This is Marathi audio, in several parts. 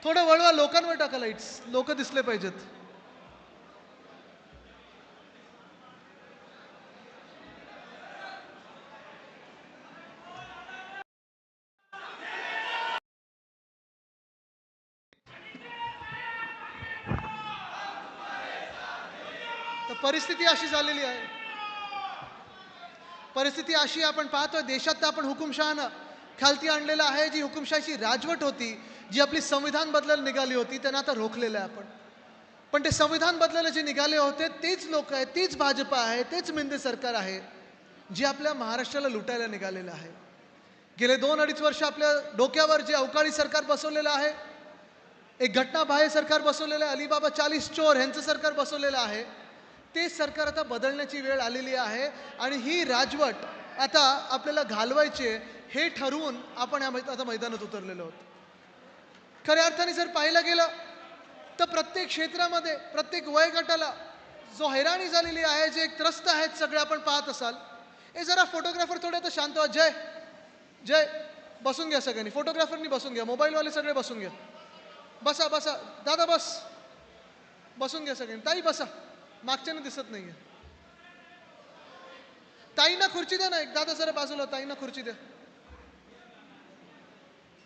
थोडं वळवा, लोकांवर टाका लाईट्स, लोक दिसले पाहिजेत. तर परिस्थिती अशी झालेली आहे, परिस्थिती अशी आपण पाहतोय, देशात तर आपण हुकुमशहानं खालती आणलेलं आहे. जी हुकुमशाहीची राजवट होती, जी आपली संविधान बदलायला निघाली होती, त्यांना आता रोखलेलं आहे आपण. पण ते संविधान बदलायला जे निघाले होते तेच लोक आहेत, तीच भाजपा आहे, तेच मिंदे सरकार आहे, जे आपल्या महाराष्ट्राला लुटायला निघालेलं आहे. गेले 2-2.5 वर्ष आपल्या डोक्यावर जे अवकाळी सरकार बसवलेलं आहे, एक घटनाबाह्य सरकार बसवलेलं आहे, अलिबाबा 40 चोर ह्यांचं सरकार बसवलेलं आहे, ते सरकार आता बदलण्याची वेळ आलेली आहे. आणि ही राजवट आता आपल्याला घालवायची आहे हे ठरवून आपण आता मैदानात उतरलेलो आहोत. खऱ्या अर्थाने जर पाहिलं गेलं तर प्रत्येक क्षेत्रामध्ये, प्रत्येक वयोगटाला जो हैराणी झालेली आहे, जे एक त्रस्त आहेत सगळे आपण पाहत असाल. हे जरा फोटोग्राफर थोडे तर शांत व्हा. जय जय बसून घ्या सगळ्यांनी, फोटोग्राफरनी बसून घ्या, मोबाईलवाले सगळे बसून घ्या. बसा बसा दादा, बस, बसून घ्या सगळ्यांनी. ताई बसा, मागच्यानं दिसत नाहीये. ताईंना खुर्ची द्या ना एक, दादा जरा बाजूला, ताईंना खुर्ची द्या.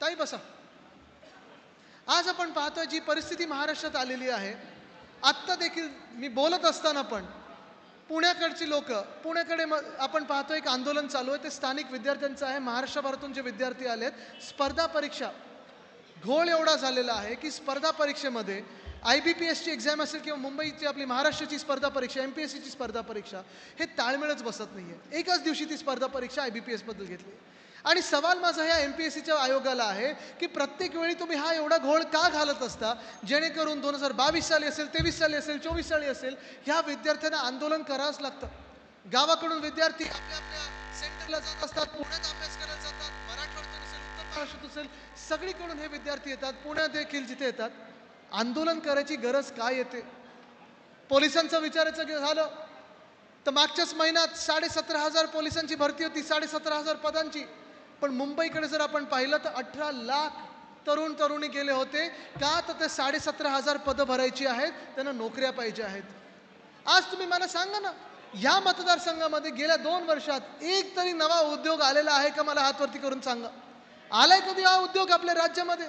ताई बसा. आज आपण पाहतोय जी परिस्थिती महाराष्ट्रात आलेली आहे, आत्ता देखील मी बोलत असताना पण पुण्याकडची लोक, पुण्याकडे आपण पाहतोय एक आंदोलन चालू आहे, ते स्थानिक विद्यार्थ्यांचं आहे. महाराष्ट्रभरातून जे विद्यार्थी आलेत, स्पर्धा परीक्षा घोळ एवढा झालेला आहे की स्पर्धा परीक्षेमध्ये IBPSची एक्झाम असेल किंवा मुंबईची आपली महाराष्ट्राची स्पर्धा परीक्षा, MPSCची स्पर्धा परीक्षा, हे ताळमेळच बसत नाही आहे. एकाच दिवशी ती स्पर्धा परीक्षा IBPSबद्दल घेतली. आणि सवाल माझा ह्या MPSCच्या आयोगाला आहे की प्रत्येक वेळी तुम्ही हा एवढा घोळ का घालत असता, जेणेकरून 2022 साली असेल, 23 साली असेल, 24 साली असेल, ह्या विद्यार्थ्यांना आंदोलन करावंच लागतं. गावाकडून विद्यार्थी आपल्या आपल्या सेंटरला जात असतात, पुण्यात अभ्यास करायला जातात, मराठवाड्यातून असेल, उत्तर महाराष्ट्रात असेल, सगळीकडून हे विद्यार्थी येतात. पुण्यात देखील जिथे येतात, आंदोलन करायची गरज काय येते? पोलिसांचं विचारायचं झालं तर मागच्याच महिन्यात 17,500 पोलिसांची भरती होती, 17,500 पदांची. पण मुंबईकडे जर आपण पाहिलं तर 18 लाख तरुण तरुणी गेले होते. का? तर ते 17,500 पदं भरायची आहेत, त्यांना नोकऱ्या पाहिजे आहेत. आज तुम्ही मला सांगा ना, या मतदारसंघामध्ये गेल्या 2 वर्षात एक तरी नवा उद्योग आलेला आहे का? मला हातवरती करून सांगा. आलाय कधी हा उद्योग आपल्या राज्यामध्ये?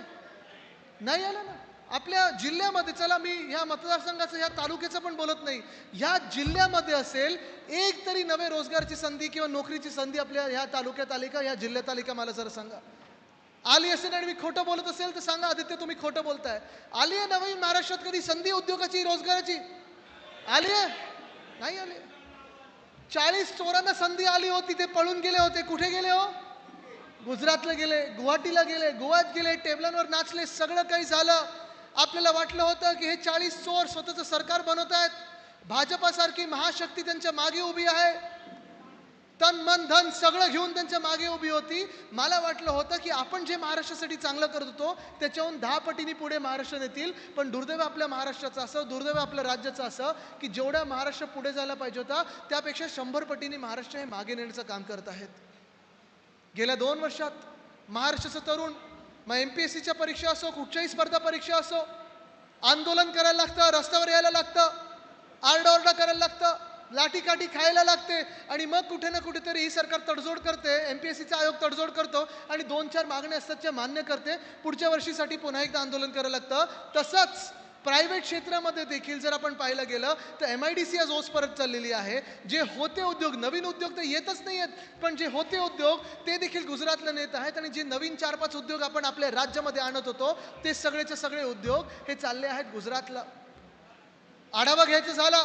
नाही आला ना. आपल्या जिल्ह्यामध्ये, चला मी ह्या मतदारसंघाचं, ह्या तालुक्याचं पण बोलत नाही, ह्या जिल्ह्यामध्ये असेल एक तरी नवे रोजगारची संधी किंवा नोकरीची संधी आपल्या ह्या तालुक्यात आली का? ह्या जिल्ह्यात आली का? मला जरा सांगा. आली असेल आणि मी खोटं बोलत असेल तर सांगा. आदित्य, तुम्ही खोटं बोलताय. आली आहे नवीन महाराष्ट्रात कधी संधी उद्योगाची, रोजगाराची? आली आहे? नाही आली. 40 चोरांना संधी आली होती, ते पळून गेले होते. कुठे गेले हो? गुजरातला गेले, गुवाहाटीला गेले, गोव्यात गेले, टेबलांवर नाचले, सगळं काही झालं. आपल्याला वाटलं होतं की हे 40 चोर स्वतःचं सरकार बनवत आहेत, भाजपासारखी महाशक्ती त्यांच्या मागे उभी आहे, तन मन धन सगळं घेऊन त्यांच्या मागे उभी होती. मला वाटलं होतं की आपण जे महाराष्ट्रासाठी चांगलं करत होतो त्याच्याहून 10 पटीने पुढे महाराष्ट्र नेतील. पण दुर्दैव आपल्या महाराष्ट्राचं असं, दुर्दैव आपल्या राज्याचं असं की जेवढा महाराष्ट्र पुढे जायला पाहिजे होता त्यापेक्षा 100 पटीने महाराष्ट्र हे मागे नेण्याचं काम करत आहेत. गेल्या 2 वर्षात महाराष्ट्राचं तरुण, मग MPSCच्या परीक्षा असो, कुठच्याही स्पर्धा परीक्षा असो, आंदोलन करायला लागतं, रस्त्यावर यायला लागतं, आरडाओरडा करायला लागतं, लाठीकाठी खायला लागते. आणि मग कुठे ना कुठेतरी ही सरकार तडजोड करते, MPSCचा आयोग तडजोड करतो आणि 2-4 मागण्या असतात त्या मान्य करते. पुढच्या वर्षीसाठी पुन्हा एकदा आंदोलन करायला लागतं. तसंच प्रायव्हेट क्षेत्रामध्ये देखील जर आपण पाहायला गेलं तर MIDC आज ओस परत चाललेली आहे. जे होते उद्योग, नवीन उद्योग तर येतच नाही आहेत, पण जे होते उद्योग ते देखील गुजरातला नेत आहेत. आणि जे नवीन 4-5 उद्योग आपण आपल्या राज्यामध्ये आणत होतो ते सगळेचे सगळे उद्योग हे चालले आहेत गुजरातला. आढावा घ्यायचं झाला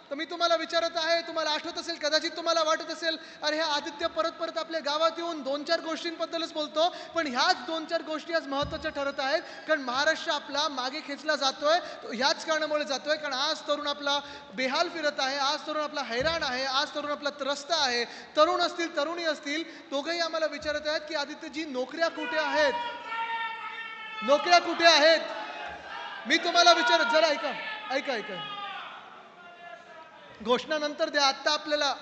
तर मी तुम्हाला विचारत आहे, तुम्हाला आठवत असेल, कदाचित तुम्हाला वाटत असेल अरे हा आदित्य परत परत आपल्या गावात येऊन 2-4 गोष्टींबद्दलच बोलतो, पण ह्याच 2-4 गोष्टी आज महत्त्वाच्या ठरत आहेत. कारण महाराष्ट्र आपला मागे खेचला जातोय, ह्याच कारणामुळे जातोय कारण आज तरुण आपला बेहाल फिरत आहे, आज तरुण आपला हैराण आहे, आज तरुण आपला त्रस्त आहे. तरुण असतील, तरुणी असतील, दोघंही आम्हाला विचारत आहेत की आदित्यजी नोकऱ्या कुठे आहेत? नोकऱ्या कुठे आहेत? मी तुम्हाला विचारत, जरा ऐका ऐका ऐका, घोषणा नंतर द्या, आत्ता आपल्याला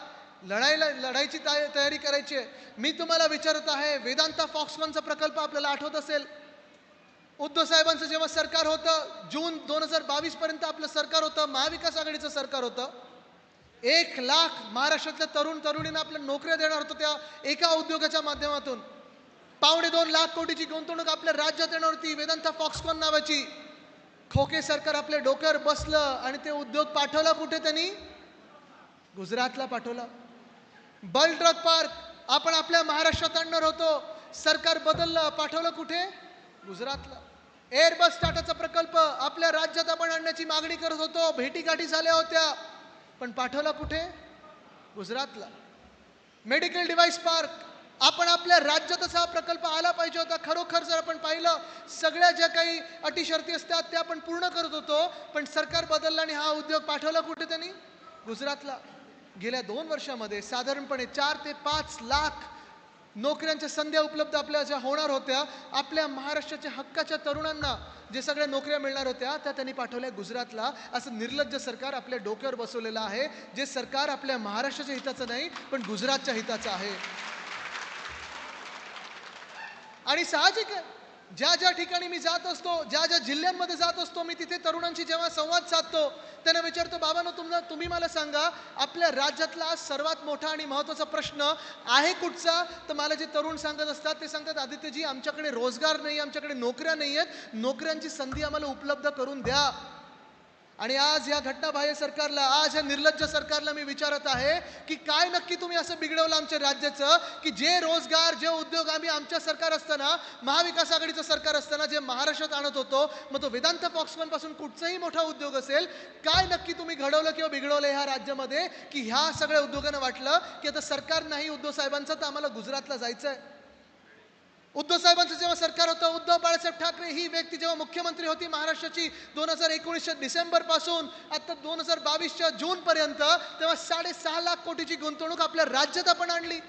लढाईची तयारी करायची आहे. मी तुम्हाला विचारत आहे, वेदांता फॉक्सकॉनचा प्रकल्प आपल्याला आठवत असेल, उद्धव साहेबांचं जेव्हा सरकार होतं, जून 2022 पर्यंत आपलं सरकार होतं, महाविकास आघाडीचं सरकार होतं. 1,00,000 महाराष्ट्रातल्या तरुण तरुणींना आपल्या नोकऱ्या देणार होतं त्या एका उद्योगाच्या माध्यमातून. 2.25 लाख कोटीची गुंतवणूक आपल्या राज्यात येणार होती, वेदांता फॉक्सकॉन नावाची. खोके सरकार आपल्या डोक्यावर बसलं आणि ते उद्योग पाठवला कुठे त्यांनी? गुजरातला पाठवला. बल ट्रक पार्क आपण आपल्या महाराष्ट्रात आणणार होतो, सरकार बदललं, पाठवलं कुठे? गुजरातला. एअरबस टाटाचा प्रकल्प आपल्या राज्यात आपण आणण्याची मागणी करत होतो, भेटीगाठी झाल्या होत्या, पण पाठवला कुठे? गुजरातला. मेडिकल डिव्हाइस पार्क आपण आपल्या राज्यातच हा प्रकल्प आला पाहिजे होता. खरोखर जर आपण पाहिलं, सगळ्या ज्या काही अटी शर्ती असतात त्या आपण पूर्ण करत होतो, पण सरकार बदललं आणि हा उद्योग पाठवला कुठे त्यांनी? गुजरातला. गेल्या 2 वर्षामध्ये साधारणपणे 4 ते 5 लाख नोकऱ्यांच्या संध्या उपलब्ध आपल्या ज्या होणार होत्या, आपल्या महाराष्ट्राच्या हक्काच्या तरुणांना जे सगळ्या नोकऱ्या मिळणार होत्या त्या त्यांनी पाठवल्या गुजरातला. असं निर्लज्ज सरकार आपल्या डोक्यावर बसवलेलं आहे, जे सरकार आपल्या महाराष्ट्राच्या हिताचं नाही पण गुजरातच्या हिताचं आहे. आणि साहजिक आहे, ज्या ज्या ठिकाणी मी जात असतो, ज्या ज्या जिल्ह्यांमध्ये जात असतो, मी तिथे तरुणांशी जेव्हा संवाद साधतो, त्यांना विचारतो, बाबांनो तुम्ही मला सांगा, आपल्या राज्यातला सर्वात मोठा आणि महत्त्वाचा प्रश्न आहे कुठचा? तर मला जे तरुण सांगत असतात ते सांगतात, आदित्यजी आमच्याकडे रोजगार नाही, आमच्याकडे नोकऱ्या नाही आहेत, नोकऱ्यांची संधी आम्हाला उपलब्ध करून द्या. आणि आज या घटनाबाह्य सरकारला, आज या निर्लज्ज सरकारला मी विचारत आहे की काय नक्की तुम्ही असं बिघडवलं आमच्या राज्याचं, की जे रोजगार, जे उद्योग आम्ही आमच्या सरकार असताना, महाविकास आघाडीचं सरकार असताना जे महाराष्ट्रात आणत होतो, मग तो वेदांत फॉक्सकॉन पासून कुठचाही मोठा उद्योग असेल, काय नक्की तुम्ही घडवलं किंवा बिघडवलं ह्या राज्यामध्ये, की ह्या सगळ्या उद्योगांना वाटलं की आता सरकार नाही उद्धव साहेबांचं, तर आम्हाला गुजरातला जायचं आहे. उद्धव साहेबांचं जेव्हा सरकार होतं, उद्धव बाळासाहेब ठाकरे ही व्यक्ती जेव्हा मुख्यमंत्री होती महाराष्ट्राची 2019च्या डिसेंबर पासून आता 2022च्या जून पर्यंत, तेव्हा 6.5 लाख कोटीची गुंतवणूक आपल्या राज्यात आपण आणली.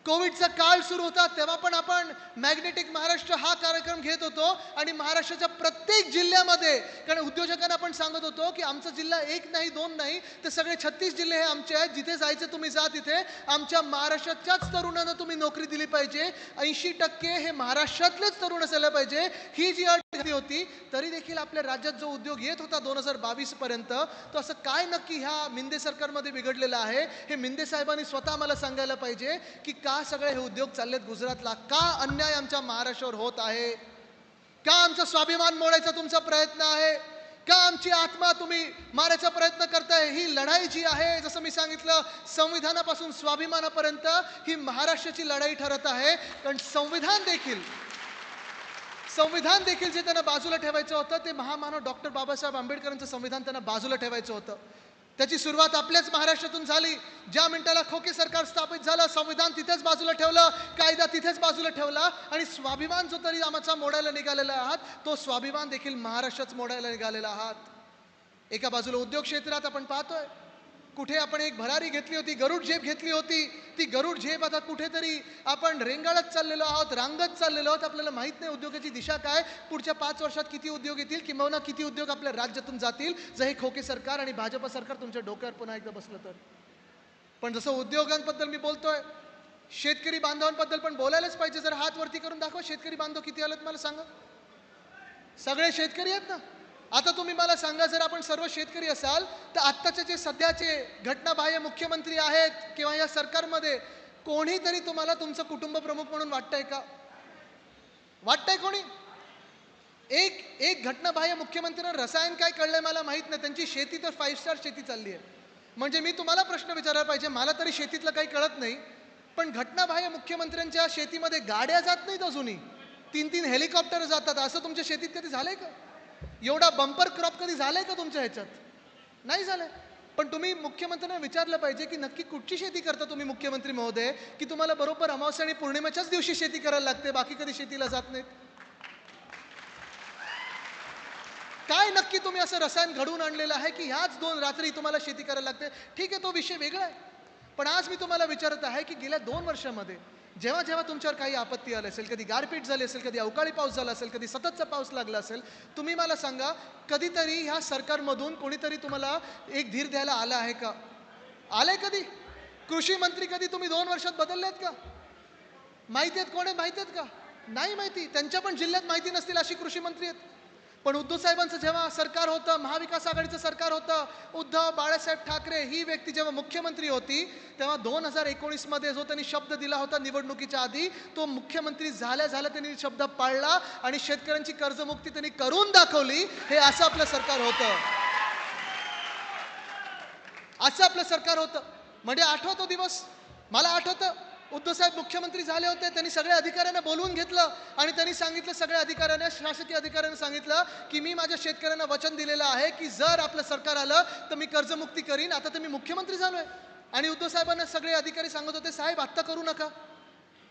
कोविडचा काळ सुरू होता तेव्हा पण आपण मॅग्नेटिक महाराष्ट्र हा कार्यक्रम घेत होतो आणि महाराष्ट्राच्या प्रत्येक जिल्ह्यामध्ये, कारण उद्योजकांना आपण सांगत होतो की आमचा जिल्हा 1 नाही 2 नाही तर सगळे 36 जिल्हे हे आमचे आहेत, जिथे जायचं तुम्ही जा, तिथे आमच्या महाराष्ट्राच्याच तरुणांना तुम्ही नोकरी दिली पाहिजे, 80% हे महाराष्ट्रातलेच तरुण असायला पाहिजे, ही जी अट होती. तरी देखील आपल्या राज्यात जो उद्योग येत होता 2022 पर्यंत, तो असं काय नक्की ह्या मिंदे सरकारमध्ये बिघडलेलं आहे, हे मिंदे साहेबांनी स्वतः आम्हाला सांगायला पाहिजे की का सगळे हे उद्योग चाललेत गुजरातला, का अन्याय आमच्या महाराष्ट्रावर होत आहे, का आमचा स्वाभिमान मोडायचा तुमचा प्रयत्न आहे, का आमची आत्मा तुम्ही मारायचा प्रयत्न करताय. ही लढाई जी आहे, जसं मी सांगितलं, संविधानापासून स्वाभिमानापर्यंत ही महाराष्ट्राची लढाई ठरत आहे. कारण संविधान देखील जे त्यांना बाजूला ठेवायचं होतं, ते महामानव डॉक्टर बाबासाहेब आंबेडकरांचं संविधान त्यांना बाजूला ठेवायचं होतं. त्याची सुरुवात आपल्याच महाराष्ट्रातून झाली. ज्या मिनिटाला खोके सरकार स्थापित झालं, संविधान तिथेच बाजूला ठेवलं, कायदा तिथेच बाजूला ठेवला आणि स्वाभिमान जो तरी आमचा मोडायला निघालेला आहात, तो स्वाभिमान देखील महाराष्ट्रात मोडायला निघालेला आहात. एका बाजूला उद्योग क्षेत्रात आपण पाहतोय, कुठे आपण एक भरारी घेतली होती, गरुड झेप घेतली होती, ती गरुड झेप आता कुठेतरी आपण रेंगाळत चाललेलो आहोत, रांगत चाललेलो आहोत. आपल्याला माहीत नाही उद्योगाची दिशा काय, पुढच्या 5 वर्षात किती उद्योग येतील, किंवा किती उद्योग आपल्या राज्यातून जातील, जर हे खोके सरकार आणि भाजप सरकार तुमच्या डोक्यावर पुन्हा एकदा बसलं तर. पण जसं उद्योगांबद्दल मी बोलतोय, शेतकरी बांधवांबद्दल पण बोलायलाच पाहिजे. जर हात वरती करून दाखवा, शेतकरी बांधव किती आलेत मला सांगा. सगळे शेतकरी आहेत ना. आता तुम्ही मला सांगा, जर आपण सर्व शेतकरी असाल तर आत्ताचे जे सध्याचे घटनाबाह्य मुख्यमंत्री आहेत किंवा या सरकारमध्ये कोणीतरी तुम्हाला तुमचं कुटुंब प्रमुख म्हणून वाटतंय का? वाटतंय कोणी? एक घटनाबाह्य मुख्यमंत्र्यांना रसायन काय कळलंय मला माहित नाही, त्यांची शेती तर 5 स्टार शेती चालली आहे. म्हणजे मी तुम्हाला प्रश्न विचारायला पाहिजे, मला तरी शेतीतलं काही कळत नाही, पण घटनाबाह्य मुख्यमंत्र्यांच्या शेतीमध्ये गाड्या जात नाहीत अजूनही, 3-3 हेलिकॉप्टर जातात. असं तुमच्या शेतीत कधी झालंय का? एवढा बंपर क्रॉप कधी झालाय का तुमच्या ह्याच्यात? नाही झालंय. पण तुम्ही मुख्यमंत्र्यांना विचारलं पाहिजे की नक्की कुठची शेती करता तुम्ही मुख्यमंत्री महोदय, की तुम्हाला बरोबर अमावस्या आणि पौर्णिमेच्याच दिवशी शेती करायला लागते, बाकी कधी शेतीला जात नाहीत. काय नक्की तुम्ही असं रसायन घडवून आणलेलं आहे की ह्याच 2 रात्री तुम्हाला शेती करायला लागते? ठीक आहे, तो विषय वेगळा आहे. पण आज मी तुम्हाला विचारत आहे की गेल्या 2 वर्षामध्ये जेव्हा जेव्हा तुमच्यावर काही आपत्ती आली असेल, कधी गारपीट झाली असेल, कधी अवकाळी पाऊस झाला असेल, कधी सततचा पाऊस लागला असेल, तुम्ही मला सांगा, कधीतरी ह्या सरकारमधून कोणीतरी तुम्हाला एक धीर द्यायला आला आहे का? आलंय कधी? कृषी मंत्री कधी तुम्ही 2 वर्षात बदललेत का? माहिती आहेत कोण आहेत, माहिती आहेत का? नाही माहिती, त्यांच्या पण जिल्ह्यात माहिती नसतील अशी कृषी मंत्री आहेत. पण उद्धव साहेबांचं जेव्हा सरकार होतं, महाविकास आघाडीचं सरकार होतं, उद्धव बाळासाहेब ठाकरे ही व्यक्ती जेव्हा मुख्यमंत्री होती, तेव्हा 2019 मध्ये जो त्यांनी शब्द दिला होता निवडणुकीच्या आधी, तो मुख्यमंत्री झाल्या झाल्या त्यांनी शब्द पाळला आणि शेतकऱ्यांची कर्जमुक्ती त्यांनी करून दाखवली. हे असं आपलं सरकार होतं, असं आपलं सरकार होतं. म्हणजे आठवतो दिवस, मला आठवतं उद्धव साहेब मुख्यमंत्री झाले होते, त्यांनी सगळ्या अधिकाऱ्यांना बोलवून घेतलं आणि त्यांनी सांगितलं, सगळ्या अधिकाऱ्यांना, शासकीय अधिकाऱ्यांना सांगितलं की मी माझ्या शेतकऱ्यांना वचन दिलेलं आहे की जर आपलं सरकार आलं तर मी कर्जमुक्ती करीन. आता तर मी मुख्यमंत्री झालोय. आणि उद्धव साहेबांना सगळे अधिकारी सांगत होते, साहेब आत्ता करू नका.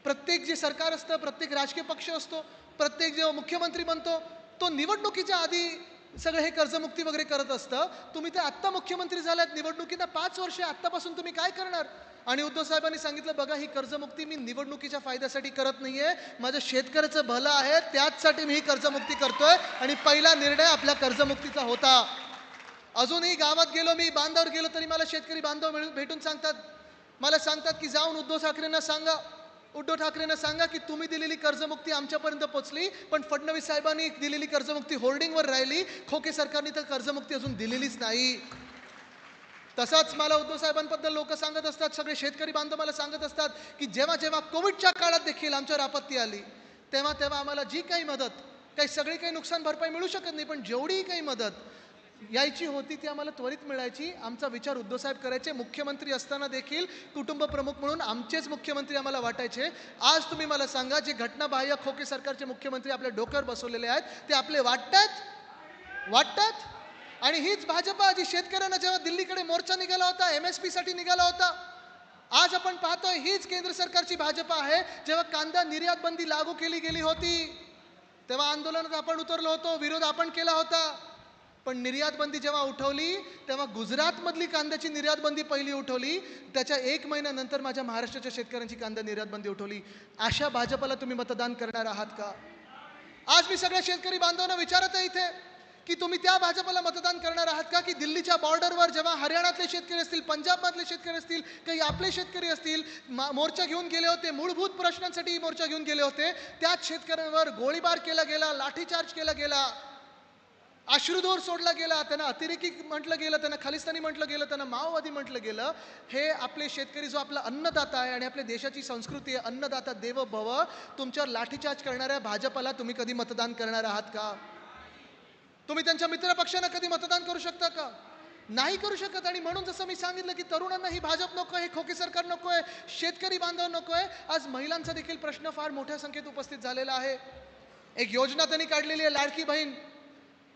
प्रत्येक जे सरकार असतं, प्रत्येक राजकीय पक्ष असतो, प्रत्येक जेव्हा मुख्यमंत्री बनतो तो निवडणुकीच्या आधी सगळं हे कर्जमुक्ती वगैरे करत असतं. तुम्ही तर आत्ता मुख्यमंत्री झाल्यात, निवडणुकीला 5 वर्षे, आत्तापासून तुम्ही काय करणार? आणि उद्धव साहेबांनी सांगितलं, बघा ही कर्जमुक्ती मी निवडणुकीच्या फायद्यासाठी करत नाहीये, माझ्या शेतकऱ्याचं भलं आहे त्याचसाठी मी ही कर्जमुक्ती करतोय. आणि पहिला निर्णय आपल्या कर्जमुक्तीचा होता. अजूनही गावात गेलो, मी बांधावर गेलो तरी मला शेतकरी बांधव भेटून सांगतात, मला सांगतात की जाऊन उद्धव ठाकरेंना सांगा की तुम्ही दिलेली कर्जमुक्ती आमच्यापर्यंत पोहोचली, पण फडणवीस साहेबांनी दिलेली कर्जमुक्ती होल्डिंगवर राहिली, खोके सरकारने तर कर्जमुक्ती अजून दिलेलीच नाही. तसाच मला उद्धव साहेबांबद्दल लोक सांगत असतात, सगळे शेतकरी बांधव मला सांगत असतात की जेव्हा जेव्हा कोविडच्या काळात देखील आमच्यावर आपत्ती आली, तेव्हा तेव्हा आम्हाला जी काही मदत, काही सगळी काही नुकसान भरपाई मिळू शकत नाही, पण जेवढी काही मदत यायची होती ती आम्हाला त्वरित मिळायची. आमचा विचार उद्धव साहेब करायचे. मुख्यमंत्री असताना देखील कुटुंब प्रमुख म्हणून आमचेच मुख्यमंत्री आम्हाला वाटायचे. आज तुम्ही मला सांगा, जे घटनाबाह्य खोके सरकारचे मुख्यमंत्री आपल्या डोक्यावर बसवलेले आहेत ते आपले वाटतात? आणि हीच भाजपा जी शेतकऱ्यांना जेव्हा दिल्लीकडे मोर्चा निघाला होता, MSP साठी निघाला होता, आज आपण पाहतोय हीच केंद्र सरकारची भाजपा आहे. जेव्हा कांदा निर्यात बंदी लागू केली गेली होती तेव्हा आंदोलनात आपण उतरलो होतो, विरोध आपण केला होता. पण निर्यात बंदी जेव्हा उठवली तेव्हा गुजरातमधली कांद्याची निर्यात बंदी पहिली उठवली, त्याच्या 1 महिन्यानंतर माझ्या महाराष्ट्राच्या शेतकऱ्यांची कांदा निर्यात बंदी उठवली. अशा भाजपला तुम्ही मतदान करणार आहात का? आज मी सगळ्या शेतकरी बांधवांना विचारत आहे इथे की तुम्ही त्या भाजपला मतदान करणार आहात का की दिल्लीच्या बॉर्डरवर जेव्हा हरियाणातले शेतकरी असतील, पंजाबमधले शेतकरी असतील, काही आपले शेतकरी असतील, मोर्चा घेऊन गेले होते, मूलभूत प्रश्नांसाठी मोर्चा घेऊन गेले होते, त्याच शेतकऱ्यांवर गोळीबार केला गेला, लाठीचार्ज केला गेला, अश्रुधूर सोडला गेला, त्यांना अतिरेकी म्हटलं गेलं, त्यांना खालिस्तानी म्हटलं गेलं, त्यांना माओवादी म्हटलं गेलं. हे आपले शेतकरी जो आपला अन्नदाता आहे आणि आपल्या देशाची संस्कृती आहे, अन्नदाता देव भव, तुमच्यावर लाठीचार्ज करणाऱ्या भाजपला तुम्ही कधी मतदान करणार आहात का? तुम्ही त्यांच्या मित्रपक्षांना कधी मतदान करू शकता का? नाही करू शकत. आणि म्हणून जसं मी सांगितलं की तरुणांना ही भाजप नको, हे खोके सरकार नको आहे, शेतकरी बांधव नको आहे. आज महिलांचा देखील प्रश्न फार मोठ्या संख्येत उपस्थित झालेला आहे. एक योजना त्यांनी काढलेली आहे, लाडकी बहीण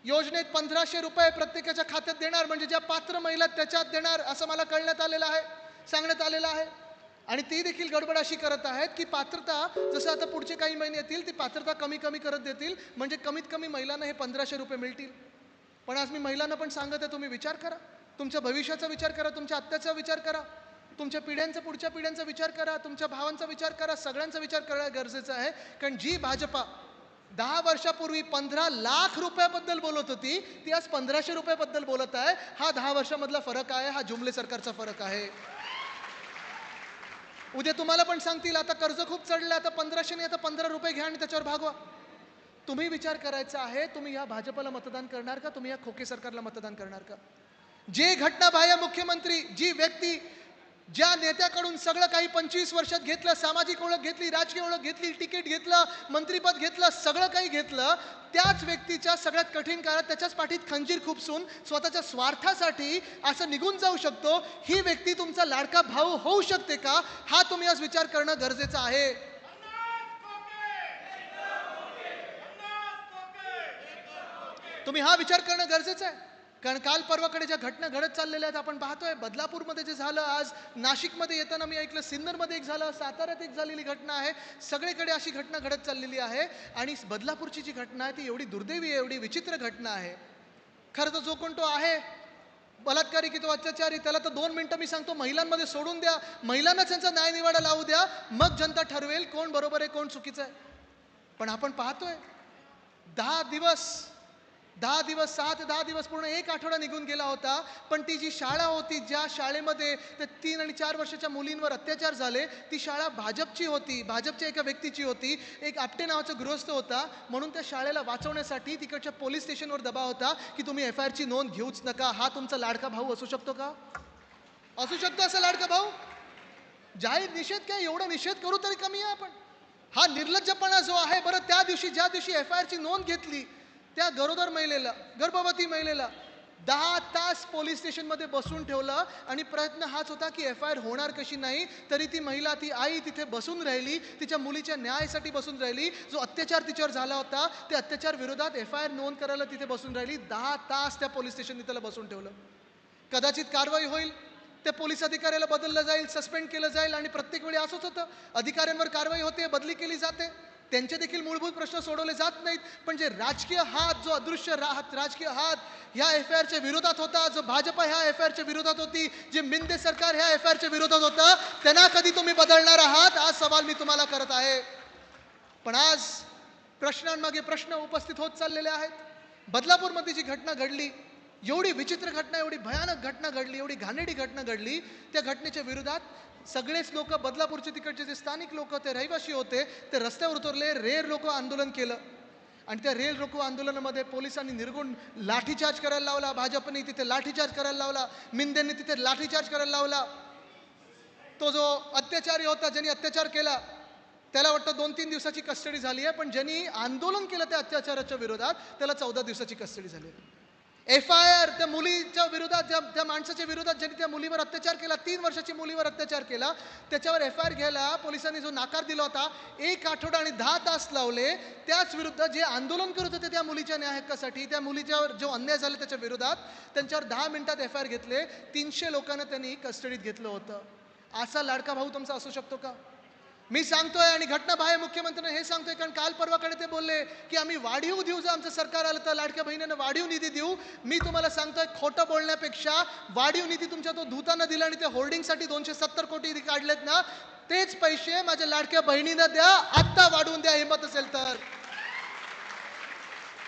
योजनेत 1500 रुपये प्रत्येकाच्या खात्यात देणार, म्हणजे ज्या पात्र महिला त्याच्यात देणार, असं मला कळण्यात आलेलं आहे, सांगण्यात आलेलं आहे. आणि ती देखील गडबड अशी करत आहेत की पात्रता, जसं आता पुढचे काही महिने येतील ती पात्रता कमी कमी करत देतील, म्हणजे कमीत कमी महिलांना हे 1500 रुपये मिळतील. पण आज मी महिलांना पण सांगत आहे, तुम्ही विचार करा, तुमच्या भविष्याचा विचार करा, तुमच्या आत्ताचा विचार करा, तुमच्या पिढ्यांचा, पुढच्या पिढ्यांचा विचार करा, तुमच्या भावांचा विचार करा, सगळ्यांचा विचार करणं गरजेचं आहे. कारण जी भाजपा 10 वर्षापूर्वी 15 लाख रुपयाबद्दल बोलत होती, ती आज 1500 रुपयाबद्दल बोलत आहे. हा 10 वर्षामधला फरक आहे, हा जुमले सरकारचा फरक आहे. उद्या तुम्हाला पण सांगतील आता कर्ज खूप चढलं, आता 1500 नाही, आता 15 रुपये घ्या आणि त्याच्यावर भागवा. तुम्ही विचार करायचा आहे, तुम्ही या भाजपला मतदान करणार का, तुम्ही या खोके सरकारला मतदान करणार का? जे घटनाबाह्य मुख्यमंत्री, जी व्यक्ती ज्या नेत्याकडून सगळं काही 25 वर्षात घेतलं, सामाजिक ओळख घेतली, राजकीय ओळख घेतली, तिकीट घेतलं, मंत्रीपद घेतलं, सगळं काही घेतलं, त्याच व्यक्तीच्या सगळ्यात कठीण काळात त्याच्याच पाठीत खंजीर खुपसून स्वतःच्या स्वार्थासाठी असं निघून जाऊ शकतो, ही व्यक्ती तुमचा लाडका भाऊ होऊ शकते का? हा तुम्ही आज विचार करणं गरजेचं आहे. तुम्ही हा विचार करणं गरजेचं आहे. कारण काल परवाकडे ज्या घटना घडत चाललेल्या आहेत आपण पाहतोय, बदलापूरमध्ये जे झालं, आज नाशिकमध्ये येताना मी ऐकलं सिन्नरमध्ये एक झालं, साताऱ्यात एक झालेली घटना आहे, सगळीकडे अशी घटना घडत चाललेली आहे. आणि बदलापूरची जी घटना आहे ती एवढी दुर्दैवी आहे, एवढी विचित्र घटना आहे. खरं तर जो कोण तो आहे बलात्कारी की तो अत्याचारी, त्याला तर 2 मिनिटं मी सांगतो महिलांमध्ये सोडून द्या, महिलांना त्यांचा न्यायनिवाडा लावू द्या, मग जनता ठरवेल कोण बरोबर आहे कोण चुकीचं आहे. पण आपण पाहतोय 10 10 दिवस, 6 ते 10 दिवस, पूर्ण एक आठवडा निघून गेला होता. पण ती जी शाळा होती, ज्या शाळेमध्ये त्या 3 आणि 4 वर्षाच्या मुलींवर अत्याचार झाले, ती शाळा भाजपची होती, भाजपच्या एका व्यक्तीची होती. एक आपटे नावाचा गृहस्थ होता. म्हणून त्या शाळेला वाचवण्यासाठी तिकडच्या पोलीस स्टेशनवर दबाव होता की तुम्ही FIRची नोंद घेऊच नका. हा तुमचा लाडका भाऊ असू शकतो का? असू शकतो असा लाडका भाऊ? जाहीर निषेध काय, एवढा निषेध करू तरी कमी आहे आपण. हा निर्लज्जपणा जो आहे, बरं त्या दिवशी ज्या दिवशी FIRची नोंद घेतली, त्या गरोदर महिलेला, गर्भवती महिलेला 10 तास पोलीस स्टेशनमध्ये बसून ठेवलं आणि प्रयत्न हाच होता की FIR होणार कशी नाही. तरी ती महिला, ती आई तिथे बसून राहिली, तिच्या मुलीच्या न्यायासाठी बसून राहिली. जो अत्याचार तिच्यावर झाला होता, त्या अत्याचार विरोधात FIR नोंद करायला तिथे बसून राहिली. 10 तास त्या पोलीस स्टेशनने त्याला बसून ठेवलं. कदाचित कारवाई होईल, त्या पोलीस अधिकाऱ्याला बदललं जाईल, सस्पेंड केलं जाईल आणि प्रत्येक वेळी असंच होतं. अधिकाऱ्यांवर कारवाई होते, बदली केली जाते, त्यांचे देखील मूलभूत प्रश्न सोडवले जात नाहीत. पण जे राजकीय हात, जो अदृश्य राजकीय हात ह्या FIRच्या विरोधात होता, जो भाजप ह्या FIRच्या विरोधात होती, जे मिंदे सरकार ह्या FIRच्या विरोधात होतं, त्यांना कधी तुम्ही बदलणार आहात? आज सवाल मी तुम्हाला करत आहे. पण आज प्रश्नांमागे प्रश्न उपस्थित होत चाललेले आहेत. बदलापूरमध्ये जी घटना घडली, एवढी विचित्र घटना, एवढी भयानक घटना घडली, एवढी घाणेरडी घटना घडली, त्या घटनेच्या विरोधात सगळेच लोक, बदलापूरचे तिकडचे जे स्थानिक लोक, ते रहिवासी होते, ते रस्त्यावर उतरले. रेल रोको आंदोलन केलं आणि त्या रेल रोको आंदोलनामध्ये पोलिसांनी निर्गुण लाठीचार्ज करायला लावला, भाजपने तिथे लाठीचार्ज करायला लावला, मिंदेंनी तिथे लाठीचार्ज करायला लावला. तो जो अत्याचारी होता, ज्यांनी अत्याचार केला, त्याला वाटतं 2-3 दिवसाची कस्टडी झाली आहे. पण ज्यांनी आंदोलन केलं त्या अत्याचाराच्या विरोधात, त्याला 14 दिवसाची कस्टडी झाली आहे. FIR त्या मुलीच्या विरोधात, त्या माणसाच्या विरोधात ज्यांनी त्या मुलीवर अत्याचार केला, 3 वर्षाची मुलीवर अत्याचार केला, त्याच्यावर FIR घ्यायला पोलिसांनी जो नाकार दिला होता, 1 आठवडा आणि 10 तास लावले. त्याच विरुद्ध जे आंदोलन करत होते त्या मुलीच्या न्याय हक्कासाठी, त्या मुलीच्यावर जो अन्याय झाला त्याच्या विरोधात, त्यांच्यावर 10 मिनिटात FIR घेतले. 300 लोकांना त्यांनी कस्टडीत घेतलं होतं. असा लाडका भाऊ तुमचा असू शकतो का? मी सांगतोय आणि घटनाबाह्य मुख्यमंत्र्यांना हे सांगतोय, कारण काल परवाकडे ते बोलले की आम्ही वाढीव देऊ, जर आमचं सरकार आलं तर लाडक्या बहिणींना वाढीव निधी देऊ. मी तुम्हाला सांगतोय, खोटं बोलण्यापेक्षा वाढीव निधी तुमच्या तो धूतानं दिला आणि त्या होल्डिंगसाठी 270 कोटी काढलेत ना, तेच पैसे माझ्या लाडक्या बहिणींना द्या, आत्ता वाढवून द्या हिंमत असेल तर.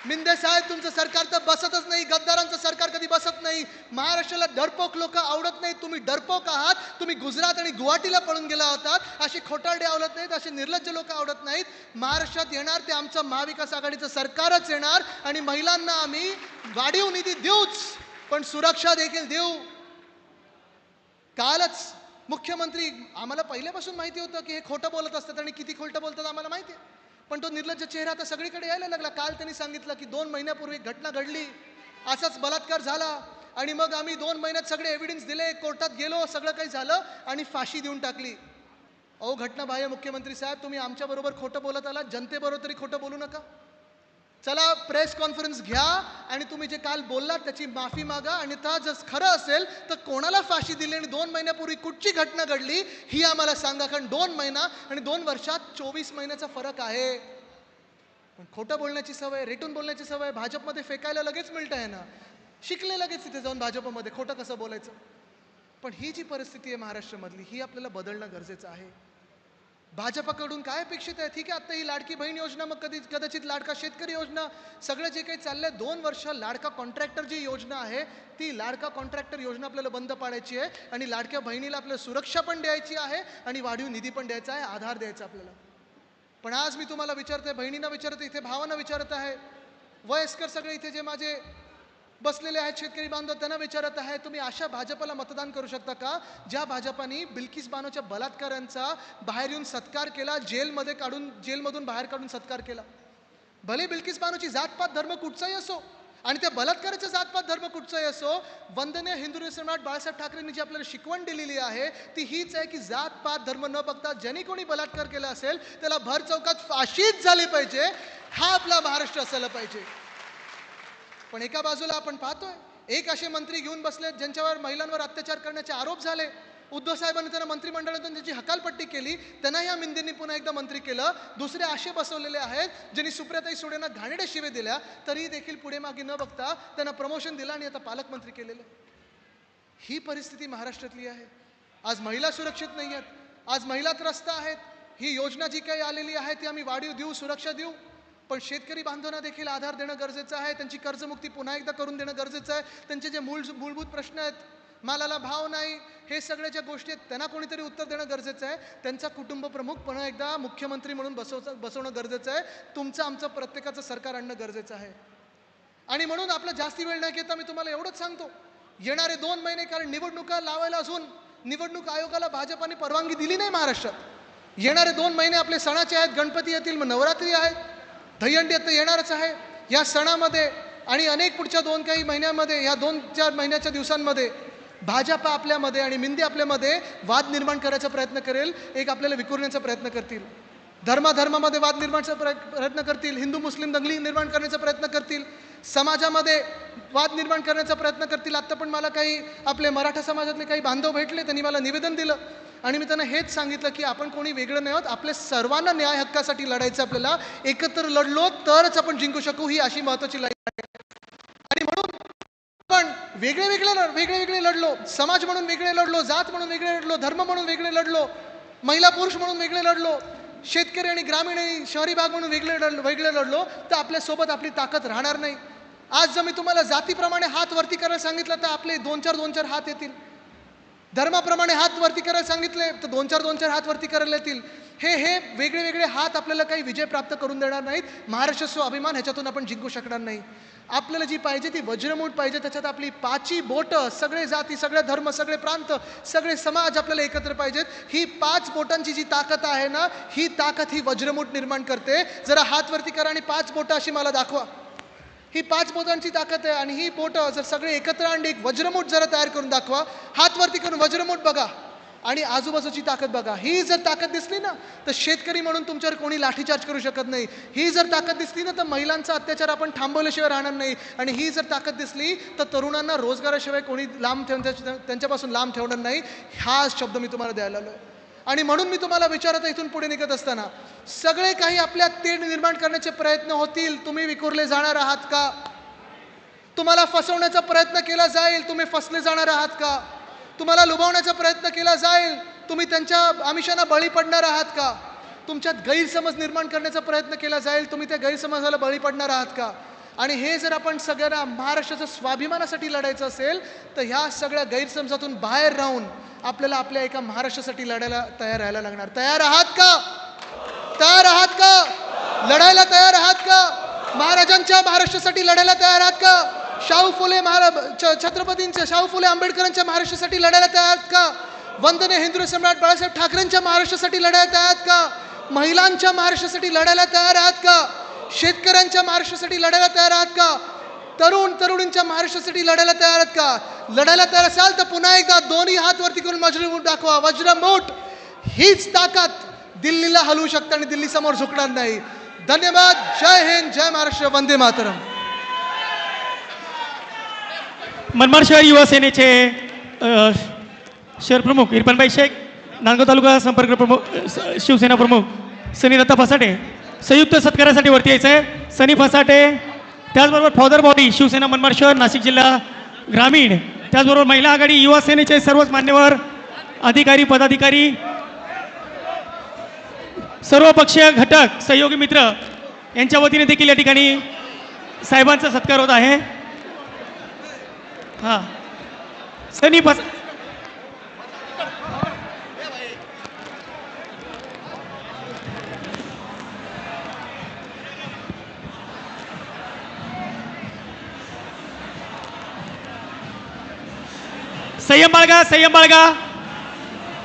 मिंदे साहेब, तुमचं सरकार तर बसतच नाही, गद्दारांचं सरकार कधी बसत नाही. महाराष्ट्राला डरपोक लोक आवडत नाहीत, तुम्ही डरपोक आहात. तुम्ही गुजरात आणि गुवाहाटीला पळून गेला होतात. असे खोटारडे आवडत नाहीत, असे निर्लज्ज लोक आवडत नाहीत. महाराष्ट्रात येणार ते आमचं महाविकास आघाडीचं सरकारच येणार आणि महिलांना आम्ही वाढीव निधी देऊच, पण सुरक्षा देखील देऊ. कालच मुख्यमंत्री, आम्हाला पहिल्यापासून माहिती होतं की हे खोटं बोलत असतात आणि किती खोटं बोलतात आम्हाला माहिती आहे, पण तो निर्लज्ज चेहरा आता सगळीकडे यायला लागला. काल त्यांनी सांगितलं की 2 महिन्यापूर्वी घटना घडली, असाच बलात्कार झाला आणि मग आम्ही 2 महिन्यात सगळे एव्हिडन्स दिले, कोर्टात गेलो, सगळं काही झालं आणि फाशी देऊन टाकली. अहो घटनाबाह्य मुख्यमंत्री साहेब, तुम्ही आमच्याबरोबर खोटं बोलत आलात, जनतेबरोबर तरी खोटं बोलू नका. चला प्रेस कॉन्फरन्स घ्या आणि तुम्ही जे काल बोललात त्याची माफी मागा. आणि जर खरं असेल तर कोणाला फाशी दिली आणि 2 महिन्यापूर्वी कुठची घटना घडली ही आम्हाला सांगा, कारण 2 महिना आणि 2 वर्षात 24 महिन्याचा फरक आहे. पण खोटं बोलण्याची सवय, रेटून बोलण्याची सवय भाजपमध्ये फेकायला लगेच मिळतं आहे ना. शिकले लगेच तिथे जाऊन भाजपमध्ये खोटं कसं बोलायचं. पण ही जी परिस्थिती आहे महाराष्ट्रामधली, ही आपल्याला बदलणं गरजेचं आहे. भाजपकडून काय अपेक्षित आहे? ठीक आहे, आता ही लाडकी बहीण योजना, मग कदाचित लाडका शेतकरी योजना, सगळं जे काही चाललंय, 2 वर्ष लाडका कॉन्ट्रॅक्टर जी योजना आहे, ती लाडका कॉन्ट्रॅक्टर योजना आपल्याला बंद पाडायची आहे आणि लाडक्या बहिणीला आपल्याला सुरक्षा पण द्यायची आहे आणि वाढीव निधी पण द्यायचा आहे, आधार द्यायचा आपल्याला. पण आज मी तुम्हाला विचारतोय, बहिणींना विचारतोय, इथे भावांना विचारत आहे, वयस्कर सगळे इथे जे माझे बसलेले आहेत शेतकरी बांधव, त्यांना विचारत आहे, तुम्ही अशा भाजपला मतदान करू शकता का ज्या भाजपाने बिल्किस बानोच्या बलात्कारांचा बाहेर येऊन सत्कार केला, जेलमधून बाहेर काढून सत्कार केला. भले बिल्किस बानोची जातपात धर्म कुठचाही असो आणि त्या बलात्काराचा जातपात धर्म कुठचाही असो, वंदनीय हिंदू सम्राट बाळासाहेब ठाकरेंनी जी आपल्याला शिकवण दिलेली आहे ती हीच आहे की जातपात धर्म न बघता ज्यांनी कोणी बलात्कार केला असेल त्याला भर चौकात फाशीच झाली पाहिजे. हा आपला महाराष्ट्र असायला पाहिजे. पण एका बाजूला आपण पाहतोय, एक असे मंत्री घेऊन बसले ज्यांच्यावर महिलांवर अत्याचार करण्याचे आरोप झाले. उद्धव साहेबांनी त्यांना मंत्रिमंडळातून त्याची हकालपट्टी केली, त्यांना या मिंदेंनी पुन्हा एकदा मंत्री केलं. दुसरे असे बसवलेले आहेत ज्यांनी सुप्रियाताई सुळेंना घाणेरड्या शिवे दिल्या, तरी देखील पुढे मागे न बघता त्यांना प्रमोशन दिलं आणि आता पालकमंत्री केलेलं. ही परिस्थिती महाराष्ट्रातली आहे. आज महिला सुरक्षित नाही आहेत, आज महिला त्रस्त आहेत. ही योजना जी काही आलेली आहे ती आम्ही वाढीव देऊ, सुरक्षा देऊ, पण शेतकरी बांधवांना देखील आधार देणं गरजेचं आहे. त्यांची कर्जमुक्ती पुन्हा एकदा करून देणं गरजेचं आहे. त्यांचे जे मूलभूत प्रश्न आहेत, मालाला भाव नाही, हे सगळ्या ज्या गोष्टी आहेत त्यांना कोणीतरी उत्तर देणं गरजेचं आहे. त्यांचा कुटुंब प्रमुख पुन्हा एकदा मुख्यमंत्री म्हणून बसवणं गरजेचं आहे. तुमचं आमचं प्रत्येकाचं सरकार आणणं गरजेचं आहे. आणि म्हणून आपला जास्ती वेळ न घेता मी तुम्हाला एवढंच सांगतो, येणारे 2 महिने, कारण निवडणुका लावायला अजून निवडणूक आयोगाला भाजपाने परवानगी दिली नाही महाराष्ट्रात. येणारे 2 महिने आपले सणाचे आहेत. गणपती येतील, मग नवरात्री आहेत, दहीहंडी आता येणारच आहे. या सणामध्ये आणि अनेक पुढच्या 2 काही महिन्यामध्ये, या 2-4 महिन्याच्या दिवसांमध्ये भाजपा आपल्यामध्ये आणि मिंदी आपल्यामध्ये वाद निर्माण करायचा प्रयत्न करेल. एक आपल्याला विखुरण्याचा प्रयत्न करतील, धर्मामध्ये वाद निर्माणाचा प्रयत्न करतील, हिंदू मुस्लिम दंगली निर्माण करण्याचा प्रयत्न करतील, समाजामध्ये वाद निर्माण करण्याचा प्रयत्न करतील. आत्ता पण मला काही आपले मराठा समाजातले काही बांधव भेटले, त्यांनी मला निवेदन दिलं आणि मी त्यांना हेच सांगितलं की आपण कोणी वेगळं नाही आहोत, आपल्या सर्वांना न्याय हक्कासाठी लढायचं. आपल्याला एकत्र लढलो तरच आपण जिंकू शकू, ही अशी महत्त्वाची लढाई आहे. आणि म्हणून आपण वेगळे लढलो, समाज म्हणून वेगळे लढलो, जात म्हणून वेगळे लढलो, धर्म म्हणून वेगळे लढलो, महिला पुरुष म्हणून वेगळे लढलो, शेतकरी आणि ग्रामीण आणि शहरी भाग म्हणून वेगळे लढलो, तर आपल्यासोबत आपली ताकद राहणार नाही. आज जर मी तुम्हाला जातीप्रमाणे हात वरती करायला सांगितलं तर आपले 2-4 हात येतील. धर्माप्रमाणे हात वरती करायला सांगितले तर 2-4 हात वरती करायला येतील. हे वेगळे हात आपल्याला काही विजय प्राप्त करून देणार नाहीत. महाराष्ट्र स्वाभिमान ह्याच्यातून आपण जिंकू शकणार नाही. आपल्याला जी पाहिजे ती वज्रमूठ पाहिजे, त्याच्यात आपली 5 बोटं, सगळे जाती, सगळे धर्म, सगळे प्रांत, सगळे समाज आपल्याला एकत्र पाहिजेत. ही 5 बोटांची जी ताकद आहे ना, ही ताकद ही वज्रमूठ निर्माण करते. जरा हात वरती करा आणि 5 बोटं अशी मला दाखवा. ही 5 बोटांची ताकद आहे आणि ही बोटं जर सगळे एकत्र आणली, एक वज्रमूठ जरा तयार करून दाखवा. हात वरती करून वज्रमूठ बघा आणि आजूबाजूची ताकद बघा. ही जर ताकद दिसली ना, तर शेतकरी म्हणून तुमच्यावर कोणी लाठीचार्ज करू शकत नाही. ही जर ताकद दिसली ना, तर महिलांचा अत्याचार आपण थांबवल्याशिवाय राहणार नाही. आणि ही जर ताकद दिसली तर तरुणांना रोजगाराशिवाय कोणी त्यांच्यापासून लांब ठेवणार नाही. हा शब्द मी तुम्हाला द्यायला आलोय. आणि म्हणून मी तुम्हाला विचारत, इथून पुढे निघत असताना सगळे काही आपल्यात तेढ निर्माण करण्याचे प्रयत्न होतील, तुम्ही विखुरले जाणार आहात का? तुम्हाला फसवण्याचा प्रयत्न केला जाईल, तुम्ही फसले जाणार आहात का? तुम्हाला लुभावण्याचा प्रयत्न केला जाईल, तुम्ही त्यांच्या आमिषांना बळी पडणार आहात का? तुमच्यात गैरसमज निर्माण करण्याचा प्रयत्न केला जाईल, तुम्ही त्या गैरसमजाला बळी पडणार आहात का? आणि हे जर आपण सगळ्यांना महाराष्ट्राच्या स्वाभिमानासाठी लढायचं असेल तर ह्या सगळ्या गैरसमजातून बाहेर राहून आपल्याला आपल्या एका महाराष्ट्रासाठी लढायला तयार राहायला लागणार. तयार आहात का? तयार आहात का? लढायला तयार आहात का? महाराजांच्या महाराष्ट्रासाठी लढायला तयार आहात का? छत्रपतींच्या शाहू फुले आंबेडकरांच्या महाराष्ट्रासाठी लढायला तयार आहात का? वंदनीय हिंदू सम्राट बाळासाहेब ठाकरेंच्या महाराष्ट्रासाठी लढायला तयार आहात का? महिलांच्या महाराष्ट्रासाठी लढायला तयार आहात का? शेतकऱ्यांच्या महाराष्ट्रासाठी लढायला तयार आहात का? तरुणींच्या महाराष्ट्रासाठी लढायला तयार आहात का? लढायला तयार असाल तर पुन्हा एकदा दोन्ही हात वरती करून वज्रमूठ दाखवा. वज्रमूठ हीच ताकद दिल्लीला हलवू शकते आणि दिल्ली समोर झुकणार नाही. धन्यवाद. जय हिंद, जय महाराष्ट्र, वंदे मातरम. मनमाड शहर युवा सेनेचे शहर प्रमुख इरफानभाई शेख, नांदगाव तालुका संपर्क प्रमुख शिवसेना प्रमुख सनी दत्ता फसाटे संयुक्त सत्कारासाठी वरती यायचं आहे. सनी फसाटे, त्याचबरोबर फौदर बॉडी शिवसेना मनमाड शहर नाशिक जिल्हा ग्रामीण, त्याचबरोबर महिला आघाडी युवा सेनेचे सर्वच मान्यवर अधिकारी पदाधिकारी, सर्व पक्षीय घटक, सहयोगी मित्र यांच्या वतीने देखील या ठिकाणी साहेबांचा सत्कार होत आहे. हां, सनी संयम बाळगा,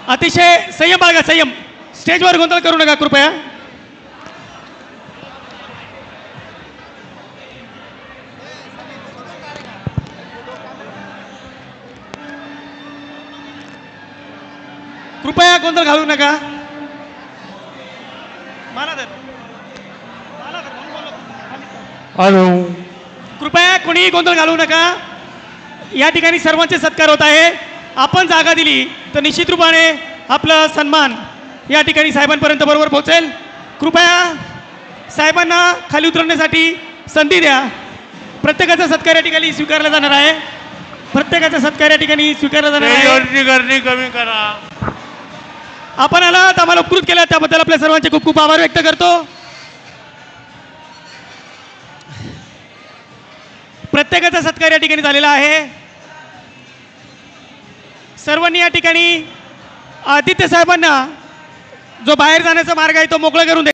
अतिशय संयम बाळगा, संयम. स्टेजवर गोंधळ करू नका कृपया. कृपया गोंधळ घालू नका. कृपया कोणीही गोंधळ घालू नका. या ठिकाणी सर्वांचे सत्कार होत आहे. आपण जागा दिली तर निश्चित रूपाने आपला सन्मान या ठिकाणी साहेबांपर्यंत बरोबर पोहोचेल. कृपया साहेबांना खाली उतरण्यासाठी संधी द्या. प्रत्येकाचा सत्कार या ठिकाणी स्वीकारला जाणार आहे. प्रत्येकाचा सत्कार या ठिकाणी स्वीकारला जाणार आहे. गर्दी कमी करा. आपण आलात, आम्हाला उपकृत केलं त्याबद्दल आपल्या सर्वांचे खूप खूप आभार व्यक्त करतो. प्रत्येकाचा सत्कार या ठिकाणी झालेला आहे. सर्वांनी या ठिकाणी आदित्य साहेबांना जो बाहेर जाण्याचा मार्ग आहे तो मोकळा करून द्या.